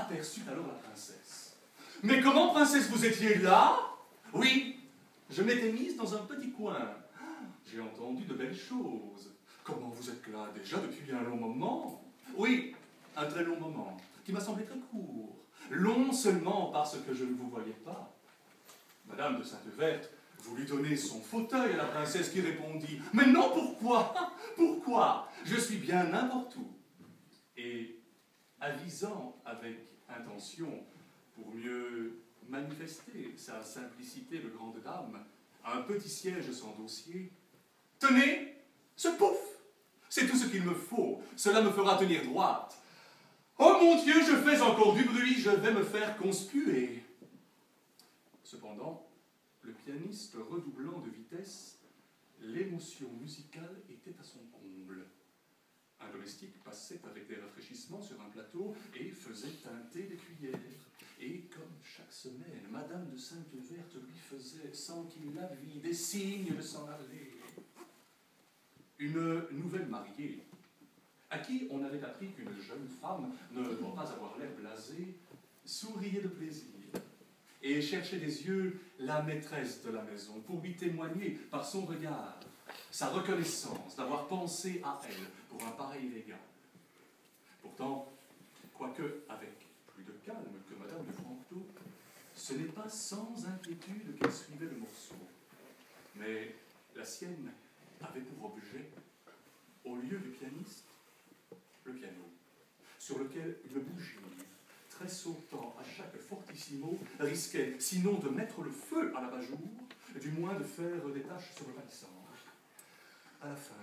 aperçut alors la princesse. « Mais comment, princesse, vous étiez là ?»« Oui, je m'étais mise dans un petit coin. J'ai entendu de belles choses. »« Comment vous êtes là déjà depuis un long moment ?»« Oui, un très long moment, qui m'a semblé très court. Long seulement parce que je ne vous voyais pas. » Madame de Sainte-Verte voulut donner son fauteuil à la princesse qui répondit « Mais non, pourquoi? Pourquoi? Je suis bien n'importe où. » Et avisant avec intention, pour mieux manifester sa simplicité de grande dame, un petit siège sans dossier, « Tenez, ce pouf! C'est tout ce qu'il me faut, cela me fera tenir droite. Oh mon Dieu, je fais encore du bruit, je vais me faire conspuer. » Cependant, le pianiste redoublant de vitesse, l'émotion musicale était à son comble. Un domestique passait avec des rafraîchissements sur un plateau et faisait teinter des cuillères. Et comme chaque semaine, Madame de Sainte-Verte lui faisait, sans qu'il la vît, des signes de s'en aller. Une nouvelle mariée, à qui on avait appris qu'une jeune femme ne doit pas avoir l'air blasé, souriait de plaisir et cherchait des yeux la maîtresse de la maison pour lui témoigner par son regard sa reconnaissance d'avoir pensé à elle pour un pareil régal. Pourtant, quoique avec plus de calme que Madame de Franquetot, ce n'est pas sans inquiétude qu'elle suivait le morceau. Mais la sienne avait pour objet, au lieu du pianiste, le piano, sur lequel une bougie, tressautant à chaque fortissimo, risquait, sinon de mettre le feu à l'abat-jour, du moins de faire des taches sur le palissandre. À la fin,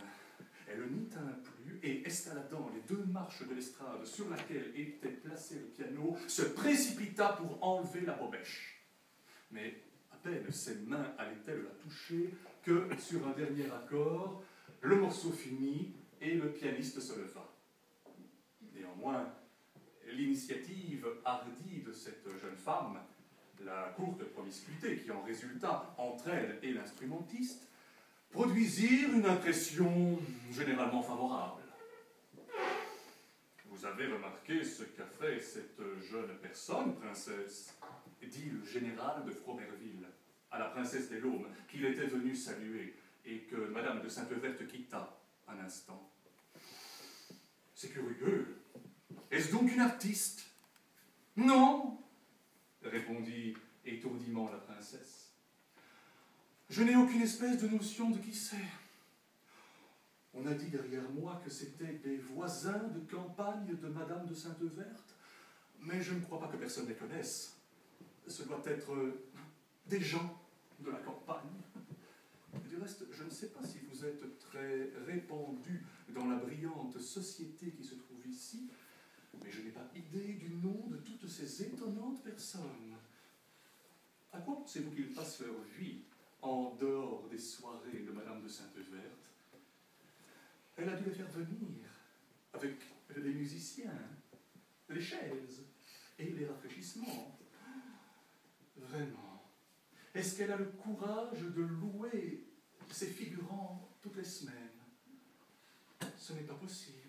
elle n'y tint plus et, escaladant les 2 marches de l'estrade sur laquelle était placé le piano, se précipita pour enlever la bobèche. Mais à peine ses mains allaient-elles la toucher que, sur un dernier accord, le morceau finit et le pianiste se leva. Néanmoins, l'initiative hardie de cette jeune femme, la courte promiscuité qui en résulta entre elle et l'instrumentiste, produisirent une impression généralement favorable. « Vous avez remarqué ce qu'a fait cette jeune personne, princesse ?» dit le général de Fromerville à la princesse des Laumes, qu'il était venu saluer et que Madame de Sainte-Verte quitta un instant. « C'est curieux. Est-ce donc une artiste ?»« Non, » répondit étourdiment la princesse. « Je n'ai aucune espèce de notion de qui c'est. On a dit derrière moi que c'était des voisins de campagne de Madame de Sainte-Verte, mais je ne crois pas que personne les connaisse. Ce doit être des gens de la campagne. Du reste, je ne sais pas si vous êtes très répandu dans la brillante société qui se trouve ici, mais je n'ai pas idée du nom de toutes ces étonnantes personnes. À quoi pensez-vous qu'ils passent leur vie en dehors des soirées de Madame de Sainte-Verte? Elle a dû les faire venir avec les musiciens, les chaises et les rafraîchissements. Vraiment, est-ce qu'elle a le courage de louer ses figurants toutes les semaines? Ce n'est pas possible.